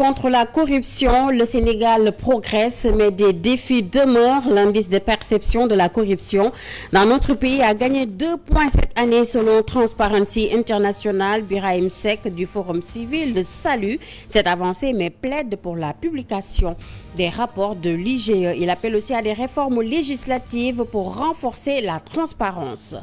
Contre la corruption, le Sénégal progresse, mais des défis demeurent. L'indice de perception de la corruption dans notre pays a gagné 2 points cette année selon Transparency International. Birahim Seck du Forum civil salue cette avancée, mais plaide pour la publication des rapports de l'IGE. Il appelle aussi à des réformes législatives pour renforcer la transparence.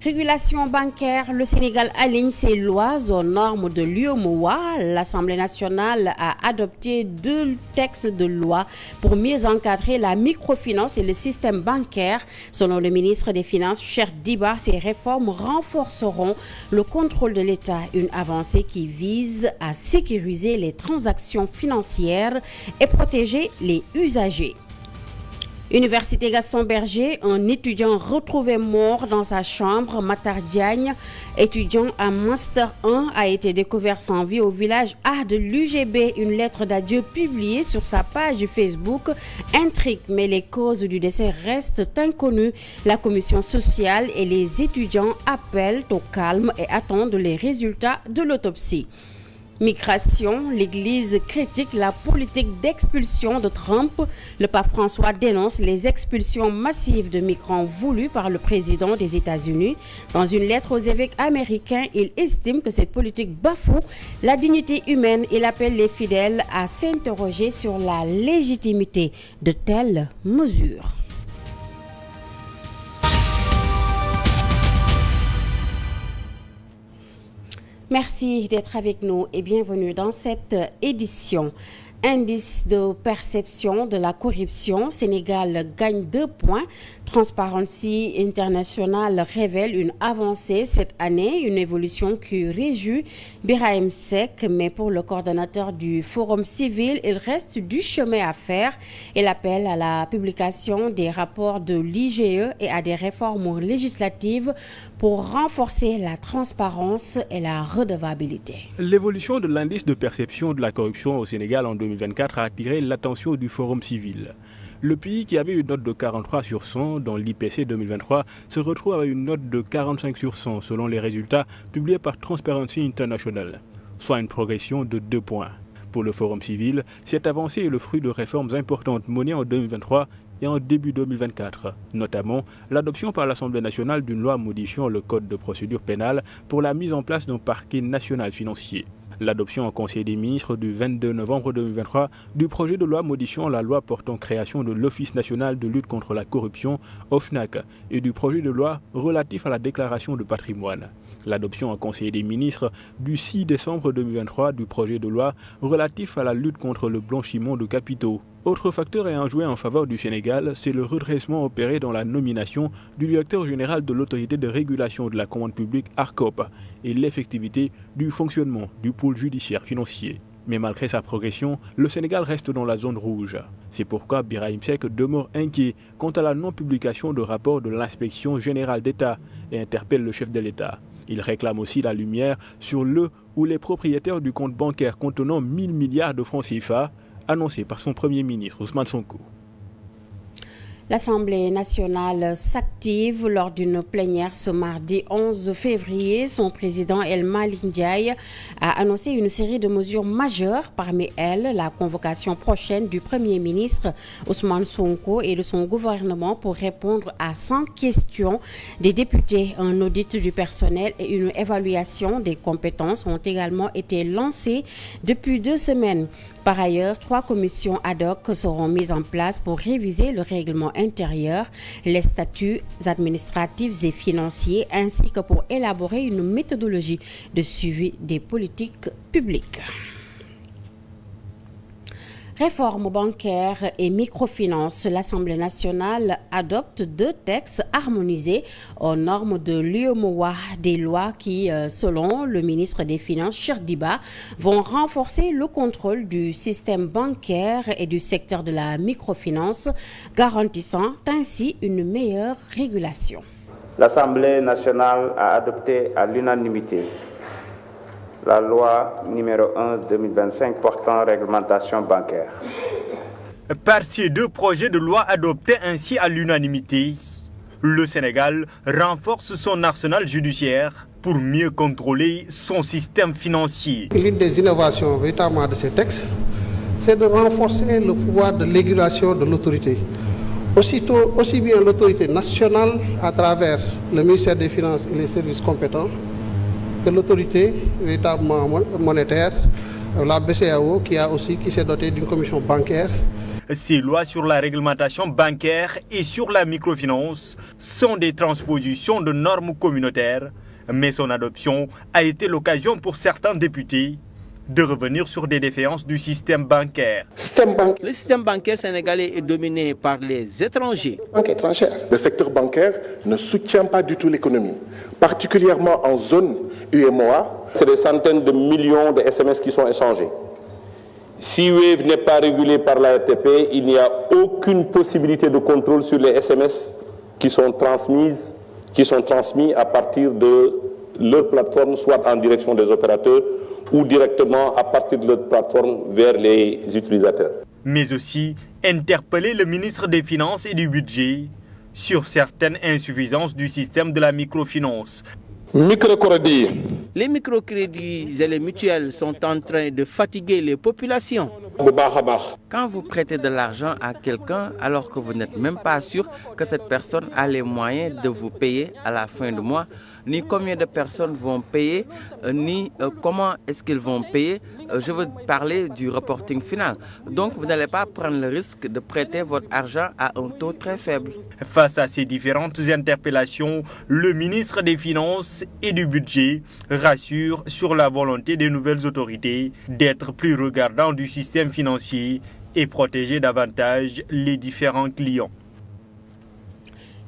Régulation bancaire, le Sénégal aligne ses lois aux normes de l'UEMOA. L'Assemblée nationale a adopté 2 textes de loi pour mieux encadrer la microfinance et le système bancaire. Selon le ministre des Finances, Cheikh Diba, ces réformes renforceront le contrôle de l'État, une avancée qui vise à sécuriser les transactions financières et protéger les usagers. Université Gaston Berger, un étudiant retrouvé mort dans sa chambre. Matar Diagne, étudiant en Master 1, a été découvert sans vie au village A de l'UGB. Une lettre d'adieu publiée sur sa page Facebook intrigue, mais les causes du décès restent inconnues. La commission sociale et les étudiants appellent au calme et attendent les résultats de l'autopsie. Migration, l'Église critique la politique d'expulsion de Trump. Le pape François dénonce les expulsions massives de migrants voulues par le président des États-Unis. Dans une lettre aux évêques américains, il estime que cette politique bafoue la dignité humaine. Il appelle les fidèles à s'interroger sur la légitimité de telles mesures. Merci d'être avec nous et bienvenue dans cette édition. Indice de perception de la corruption, Sénégal gagne 2 points. Transparency International révèle une avancée cette année, une évolution qui réjouit Birahim Seck. Mais pour le coordonnateur du Forum civil, il reste du chemin à faire. Il appelle à la publication des rapports de l'IGE et à des réformes législatives pour renforcer la transparence et la redevabilité. L'évolution de l'indice de perception de la corruption au Sénégal en 2024 a attiré l'attention du Forum civil. Le pays qui avait une note de 43 sur 100 dans l'IPC 2023 se retrouve avec une note de 45 sur 100 selon les résultats publiés par Transparency International, soit une progression de 2 points. Pour le Forum civil, cette avancée est le fruit de réformes importantes menées en 2023 et en début 2024, notamment l'adoption par l'Assemblée nationale d'une loi modifiant le code de procédure pénale pour la mise en place d'un parquet national financier. L'adoption en Conseil des ministres du 22 novembre 2023 du projet de loi modifiant la loi portant création de l'Office national de lutte contre la corruption, OFNAC, et du projet de loi relatif à la déclaration de patrimoine. L'adoption en Conseil des ministres du 6 décembre 2023 du projet de loi relatif à la lutte contre le blanchiment de capitaux. Autre facteur ayant joué en faveur du Sénégal, c'est le redressement opéré dans la nomination du directeur général de l'autorité de régulation de la commande publique ARCOP et l'effectivité du fonctionnement du pôle judiciaire financier. Mais malgré sa progression, le Sénégal reste dans la zone rouge. C'est pourquoi Birahim Seck demeure inquiet quant à la non-publication de rapport de l'inspection générale d'État et interpelle le chef de l'État. Il réclame aussi la lumière sur le ou les propriétaires du compte bancaire contenant 1000 milliards de francs CFA, annoncé par son Premier ministre Ousmane Sonko. L'Assemblée nationale s'active lors d'une plénière ce mardi 11 février. Son président El Malick Ndiaye a annoncé une série de mesures majeures. Parmi elles, la convocation prochaine du Premier ministre Ousmane Sonko et de son gouvernement pour répondre à 100 questions des députés. Un audit du personnel et une évaluation des compétences ont également été lancés depuis 2 semaines. Par ailleurs, 3 commissions ad hoc seront mises en place pour réviser le règlement intérieur, les statuts administratifs et financiers, ainsi que pour élaborer une méthodologie de suivi des politiques publiques. Réforme bancaire et microfinance, l'Assemblée nationale adopte 2 textes harmonisés aux normes de l'UEMOA, des lois qui, selon le ministre des Finances, Cheikh Diba, vont renforcer le contrôle du système bancaire et du secteur de la microfinance, garantissant ainsi une meilleure régulation. L'Assemblée nationale a adopté à l'unanimité la loi numéro 11/2025 portant réglementation bancaire. Par ces 2 projets de loi adoptés ainsi à l'unanimité, le Sénégal renforce son arsenal judiciaire pour mieux contrôler son système financier. L'une des innovations véritablement de ces textes, c'est de renforcer le pouvoir de régulation de l'autorité. Aussi bien l'autorité nationale à travers le ministère des Finances et les services compétents que l'autorité véritablement monétaire, la BCEAO qui s'est dotée d'une commission bancaire. Ces lois sur la réglementation bancaire et sur la microfinance sont des transpositions de normes communautaires, mais son adoption a été l'occasion pour certains députés de revenir sur des défaillances du système bancaire. Le système bancaire sénégalais est dominé par les étrangers. Le secteur bancaire ne soutient pas du tout l'économie, particulièrement en zone UEMOA. C'est des centaines de millions de SMS qui sont échangés. Si Wave n'est pas régulé par la RTP, il n'y a aucune possibilité de contrôle sur les SMS qui sont transmis à partir de leur plateforme, soit en direction des opérateurs ou directement à partir de leur plateforme vers les utilisateurs. Mais aussi interpeller le ministre des Finances et du Budget sur certaines insuffisances du système de la microfinance. Les microcrédits et les mutuelles sont en train de fatiguer les populations. Quand vous prêtez de l'argent à quelqu'un alors que vous n'êtes même pas sûr que cette personne a les moyens de vous payer à la fin du mois, ni combien de personnes vont payer, ni comment est-ce qu'ils vont payer. Je veux parler du reporting final. Donc, vous n'allez pas prendre le risque de prêter votre argent à un taux très faible. Face à ces différentes interpellations, le ministre des Finances et du Budget rassure sur la volonté des nouvelles autorités d'être plus regardants du système financier et protéger davantage les différents clients.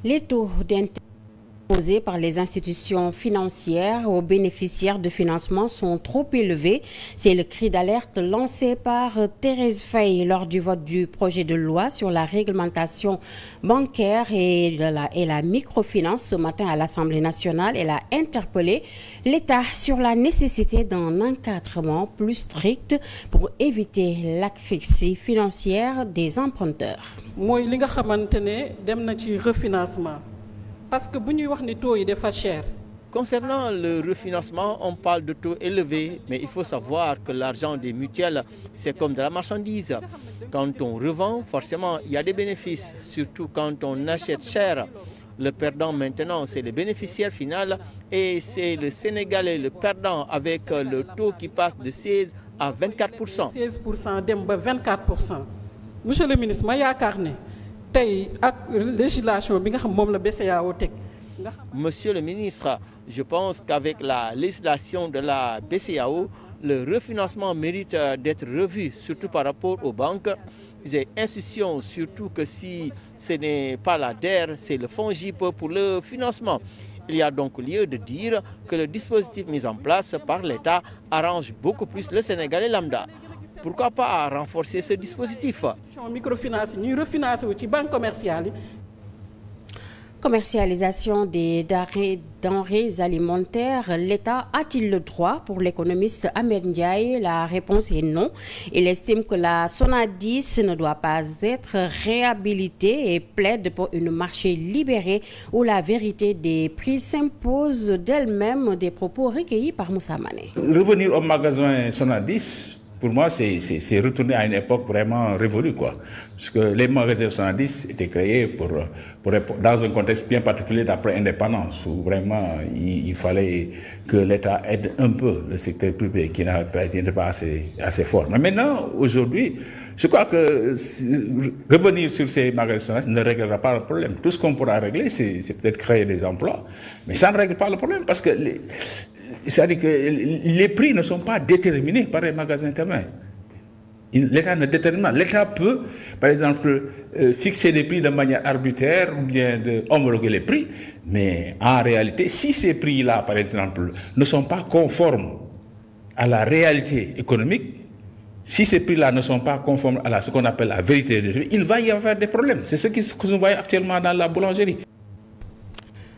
Les taux d'intérêt posés par les institutions financières aux bénéficiaires de financement sont trop élevés. C'est le cri d'alerte lancé par Thérèse Faye lors du vote du projet de loi sur la réglementation bancaire et la microfinance ce matin à l'Assemblée nationale. Elle a interpellé l'État sur la nécessité d'un encadrement plus strict pour éviter l'asphyxie financière des emprunteurs. Moi, li nga xamantene dem na ci refinancement. Parce que si on dit que les taux sont chers. Concernant le refinancement, on parle de taux élevés, mais il faut savoir que l'argent des mutuelles, c'est comme de la marchandise. Quand on revend, forcément, il y a des bénéfices, surtout quand on achète cher. Le perdant maintenant, c'est le bénéficiaire final et c'est le Sénégalais, le perdant, avec le taux qui passe de 16 à 24%. 16% dem ba 24%. Monsieur le ministre, ma yaakaar ne tey ak législation bi nga xam moom la BCEAO teg. Monsieur le ministre, je pense qu'avec la législation de la BCEAO, le refinancement mérite d'être revu, surtout par rapport aux banques et institutions, surtout que si ce n'est pas la DER, c'est le FONGIP pour le financement. Il y a donc lieu de dire que le dispositif mis en place par l'État arrange beaucoup plus le Sénégalais lambda. Pourquoi pas renforcer ce dispositif? Microfinance, nous refinancer ci banque commerciale. Commercialisation des denrées alimentaires, l'État a-t-il le droit? Pour l'économiste Ahmed Ndiaye, la réponse est non. Il estime que la Sonadis ne doit pas être réhabilitée et plaide pour un marché libéré où la vérité des prix s'impose d'elle-même, des propos recueillis par Moussa Mané. Revenir au magasin Sonadis, pour moi, c'est retourner à une époque vraiment révolue, quoi. Parce que les magasins 70 étaient créés dans un contexte bien particulier d'après indépendance, où vraiment il fallait que l'État aide un peu le secteur privé qui n'était pas assez fort. Mais maintenant, aujourd'hui, je crois que revenir sur ces magasins ne réglera pas le problème. Tout ce qu'on pourra régler, c'est peut-être créer des emplois, mais ça ne règle pas le problème parce que c'est-à-dire que les prix ne sont pas déterminés par les magasins intermédiaires. L'État ne détermine pas. L'État peut, par exemple, fixer des prix de manière arbitraire ou bien homologuer les prix, mais en réalité, si ces prix-là, par exemple, ne sont pas conformes à la réalité économique, si ces prix-là ne sont pas conformes à ce qu'on appelle la vérité des prix, il va y avoir des problèmes. C'est ce que nous voyons actuellement dans la boulangerie.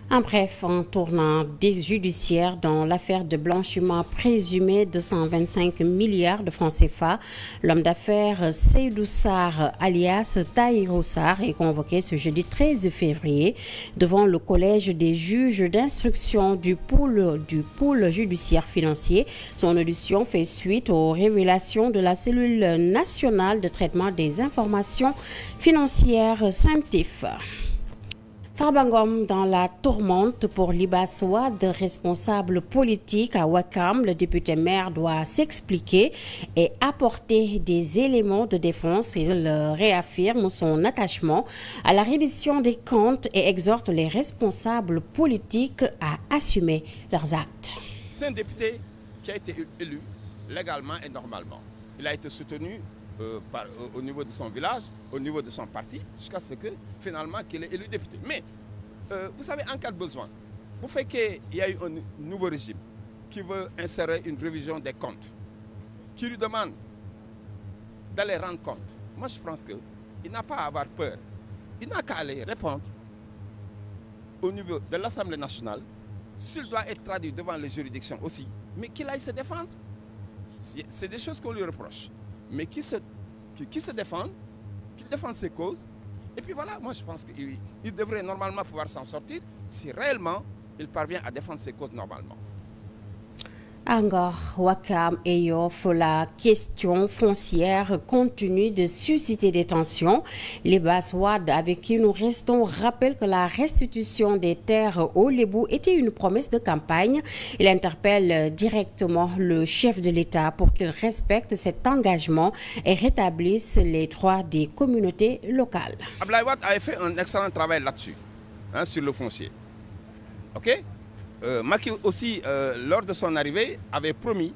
En bref, en tournant des judiciaires dans l'affaire de blanchiment présumé de 125 milliards de francs CFA, l'homme d'affaires Seydou Sarr, alias Tahirou Sarr, est convoqué ce jeudi 13 février devant le collège des juges d'instruction du pôle judiciaire financier. Son audition fait suite aux révélations de la cellule nationale de traitement des informations financières CENTIF. Farba Ngom dans la tourmente pour Libas Wade, responsable politique à Ouakam. Le député maire doit s'expliquer et apporter des éléments de défense. Il réaffirme son attachement à la reddition des comptes et exhorte les responsables politiques à assumer leurs actes. C'est un député qui a été élu légalement et normalement. Il a été soutenu au niveau de son village, au niveau de son parti, jusqu'à ce que finalement qu'il est élu député. Mais vous savez, en cas de besoin, vous faites qu'il y a eu un nouveau régime qui veut insérer une révision des comptes, qui lui demande d'aller rendre compte. Moi, je pense qu'il n'a pas à avoir peur. Il n'a qu'à aller répondre au niveau de l'Assemblée nationale, s'il doit être traduit devant les juridictions aussi, mais qu'il aille se défendre. C'est des choses qu'on lui reproche. Mais qui se défendent, qu'il défende ses causes. Et puis voilà, moi je pense qu'il devrait normalement pouvoir s'en sortir si réellement il parvient à défendre ses causes normalement. Angor, Ouakam et Yoff, la question foncière continue de susciter des tensions. Libas Wade, avec qui nous restons, rappelle que la restitution des terres au Lébou était une promesse de campagne. Il interpelle directement le chef de l'État pour qu'il respecte cet engagement et rétablisse les droits des communautés locales. Abdoulaye Wade avait fait un excellent travail là-dessus, sur le foncier. OK ? Macky aussi, lors de son arrivée, avait promis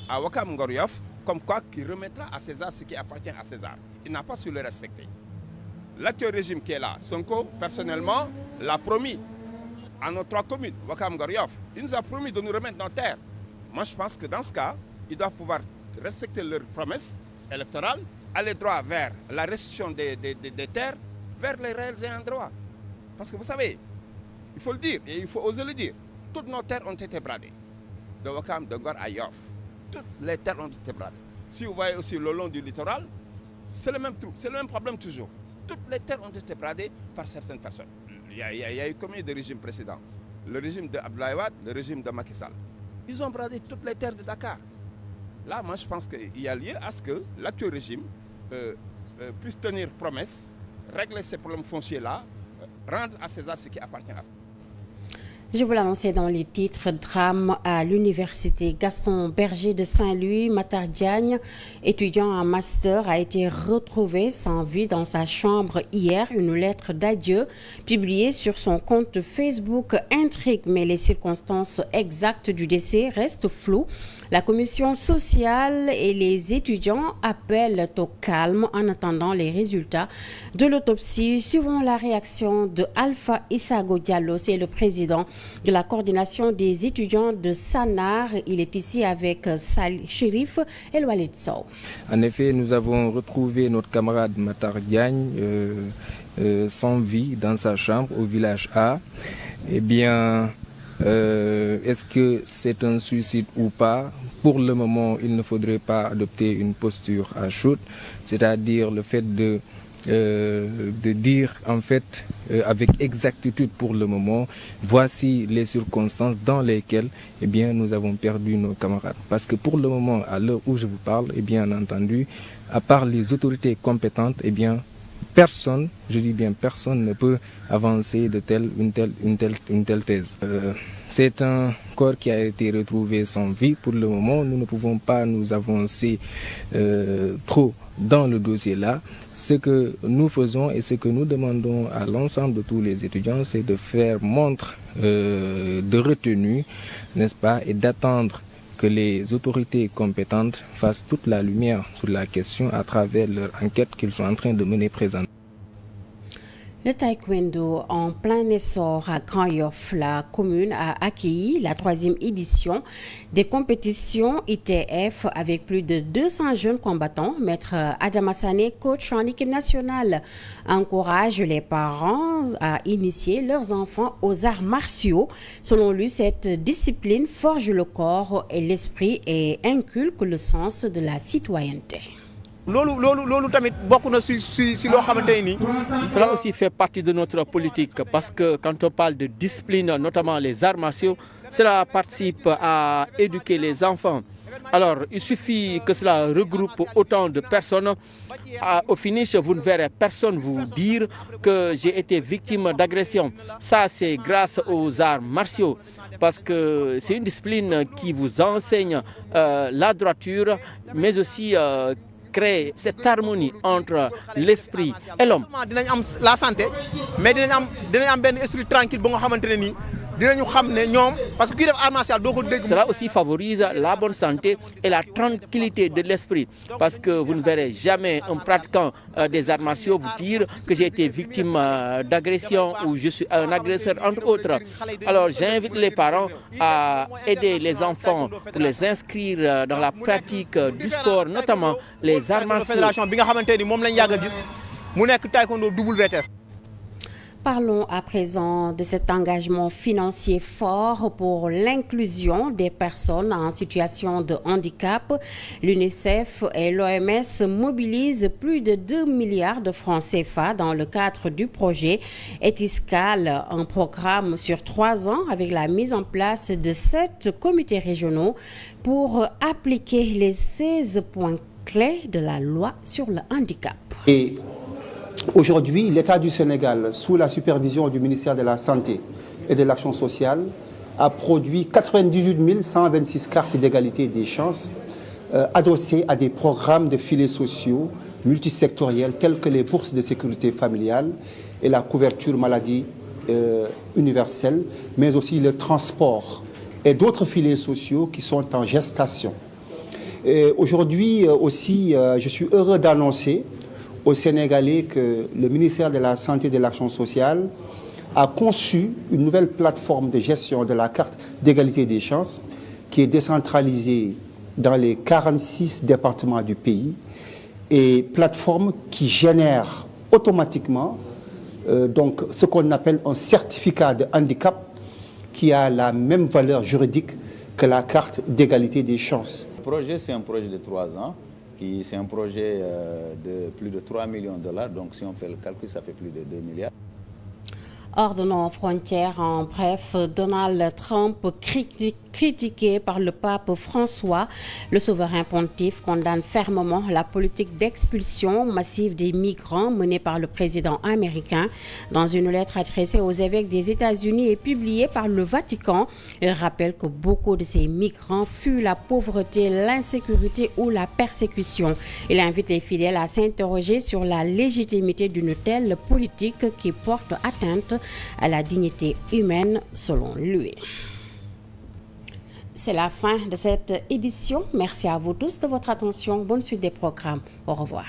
à Ouakam Ngor Yoff comme quoi qu'il remettra à César ce qui appartient à César. Il n'a pas su le respecter. L'actuel régime qui est là, Sonko, personnellement, l'a promis à nos 3 communes, Ouakam Ngor Yoff. Il nous a promis de nous remettre nos terres. Moi, je pense que dans ce cas, ils doivent pouvoir respecter leurs promesses électorales, aller droit vers la restitution des terres, vers les réels ayants droit. Parce que vous savez, il faut le dire et il faut oser le dire. Toutes nos terres ont été bradées, de Ouakam, de Ngor à Yoff. Toutes les terres ont été bradées. Si vous voyez aussi le long du littoral, c'est le même truc, c'est le même problème toujours. Toutes les terres ont été bradées par certaines personnes. Il y a eu combien de régimes précédents? Le régime de Abdoulaye Wade, le régime de Macky Sall. Ils ont bradé toutes les terres de Dakar. Là, moi, je pense qu'il y a lieu à ce que l'actuel régime puisse tenir promesse, régler ces problèmes fonciers-là, rendre à César ce qui appartient à César. Je vous l'annonçais dans les titres. Drame à l'université Gaston Berger de Saint-Louis. Matar Diagne, étudiant en master, a été retrouvé sans vie dans sa chambre hier. Une lettre d'adieu publiée sur son compte Facebook intrigue, mais les circonstances exactes du décès restent floues. La commission sociale et les étudiants appellent au calme en attendant les résultats de l'autopsie. Suivant la réaction de Alpha Issago Diallo, c'est le président de la coordination des étudiants de Sanar. Il est ici avec Salih Chérif et Walid Sow. En effet, nous avons retrouvé notre camarade Matar Diagne sans vie dans sa chambre au village A. Eh bien, est-ce que c'est un suicide ou pas? Pour le moment, il ne faudrait pas adopter une posture à chaude, c'est-à-dire le fait de dire en fait avec exactitude pour le moment, voici les circonstances dans lesquelles eh bien, nous avons perdu nos camarades. Parce que pour le moment, à l'heure où je vous parle, eh bien entendu, à part les autorités compétentes, eh bien, personne, je dis bien personne, ne peut avancer de une telle thèse. C'est un corps qui a été retrouvé sans vie. Pour le moment, nous ne pouvons pas nous avancer trop dans le dossier là. Ce que nous faisons et ce que nous demandons à l'ensemble de tous les étudiants, c'est de faire montre de retenue, n'est-ce pas, et d'attendre que les autorités compétentes fassent toute la lumière sur la question à travers leur enquête qu'ils sont en train de mener présentement. Le taekwondo en plein essor à Grand Yoff, la commune a accueilli la 3e édition des compétitions ITF avec plus de 200 jeunes combattants. Maître Adama Sané, coach en équipe nationale, encourage les parents à initier leurs enfants aux arts martiaux. Selon lui, cette discipline forge le corps et l'esprit et inculque le sens de la citoyenneté. Cela aussi fait partie de notre politique parce que quand on parle de discipline, notamment les arts martiaux, cela participe à éduquer les enfants. Alors, il suffit que cela regroupe autant de personnes. Au finish, vous ne verrez personne vous dire que j'ai été victime d'agression. Ça, c'est grâce aux arts martiaux parce que c'est une discipline qui vous enseigne la droiture, mais aussi créer cette harmonie entre l'esprit et l'homme. La santé, mais dinañ am ben esprit tranquille ba nga xamantene ni dinañu xamné ñom parce que ki def art martial doko dégg. Cela aussi favorise la bonne santé et la tranquillité de l'esprit parce que vous ne verrez jamais un pratiquant des arts martiaux vous dire que j'ai été victime d'agression ou je suis un agresseur entre autres. Alors j'invite les parents à aider les enfants pour les inscrire dans la pratique du sport, notamment les arts martiaux. Fédération bi nga xamanteni mom lañ yàgg gis mu nekk taekwondo WTF. Parlons à présent de cet engagement financier fort pour l'inclusion des personnes en situation de handicap. L'UNICEF et l'OMS mobilisent plus de 2 milliards de francs CFA dans le cadre du projet Etiscal, un programme sur 3 ans avec la mise en place de 7 comités régionaux pour appliquer les 16 points clés de la loi sur le handicap. Et aujourd'hui, l'État du Sénégal, sous la supervision du ministère de la Santé et de l'Action sociale, a produit 98 126 cartes d'égalité des chances adossées à des programmes de filets sociaux multisectoriels tels que les bourses de sécurité familiale et la couverture maladie universelle, mais aussi le transport et d'autres filets sociaux qui sont en gestation. Aujourd'hui aussi, je suis heureux d'annoncer aux Sénégalais que le ministère de la Santé et de l'Action sociale a conçu une nouvelle plateforme de gestion de la carte d'égalité des chances qui est décentralisée dans les 46 départements du pays et plateforme qui génère automatiquement donc ce qu'on appelle un certificat de handicap qui a la même valeur juridique que la carte d'égalité des chances. Le projet, c'est un projet de 3 ans. C'est un projet de plus de 3 millions de dollars, donc si on fait le calcul, ça fait plus de 2 milliards. Hors de nos frontières, en bref, Donald Trump critiqué par le pape François. Le souverain pontife condamne fermement la politique d'expulsion massive des migrants menée par le président américain. Dans une lettre adressée aux évêques des États-Unis et publiée par le Vatican, il rappelle que beaucoup de ces migrants fuient la pauvreté, l'insécurité ou la persécution. Il invite les fidèles à s'interroger sur la légitimité d'une telle politique qui porte atteinte à la dignité humaine, selon lui. C'est la fin de cette édition. Merci à vous tous de votre attention. Bonne suite des programmes. Au revoir.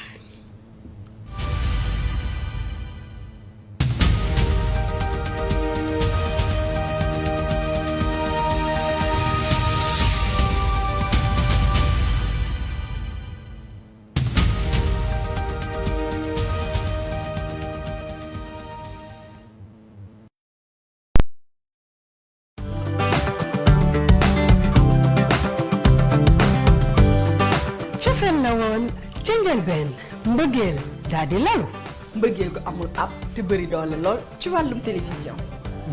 Ben mbëggeel daal di lalu mbëggeel gu amul ab te bëri doole lool ci wàllum télévision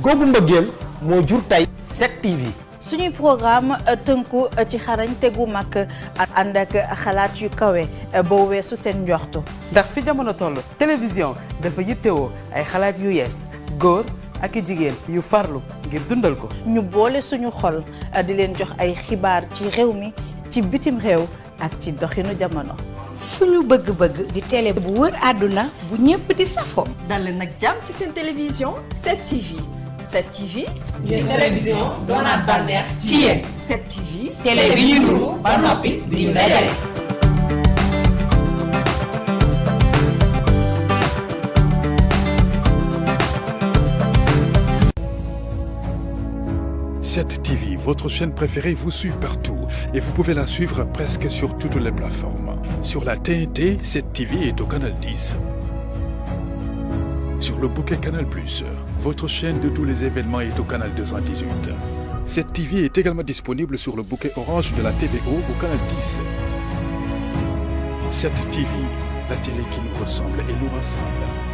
googu mbëggeel moo jur tey 7TV suñuy programme tënku ci xarañ tegu mag ak ànd ak xalaat yu kawe boo weesu seen njortu ndax fi jamono toll télévision dafa yittewoo ay xalaat yu yees góor ak jigéen yu farlu ngir dundal ko ñu boole suñu xol di leen jox ay xibaar ci réew mi ci bitim réew ak ci doxinu jamono suñu bëgg-bëgg di télé bu wër àdduna bu ñëpp di safo dal nag jàmm ci seen télévision 7TV 7TV ñuy télévision doonaat bànneex ci yéen 7TV télé bi ñu nuru ba noppi di ñu dajale 7 TV, votre chaîne préférée, vous suit partout et vous pouvez la suivre presque sur toutes les plateformes. Sur la TNT, 7 TV est au canal 10. Sur le bouquet Canal+, votre chaîne de tous les événements est au canal 218. 7 TV est également disponible sur le bouquet orange de la TVO au canal 10. 7 TV, la télé qui nous ressemble et nous rassemble.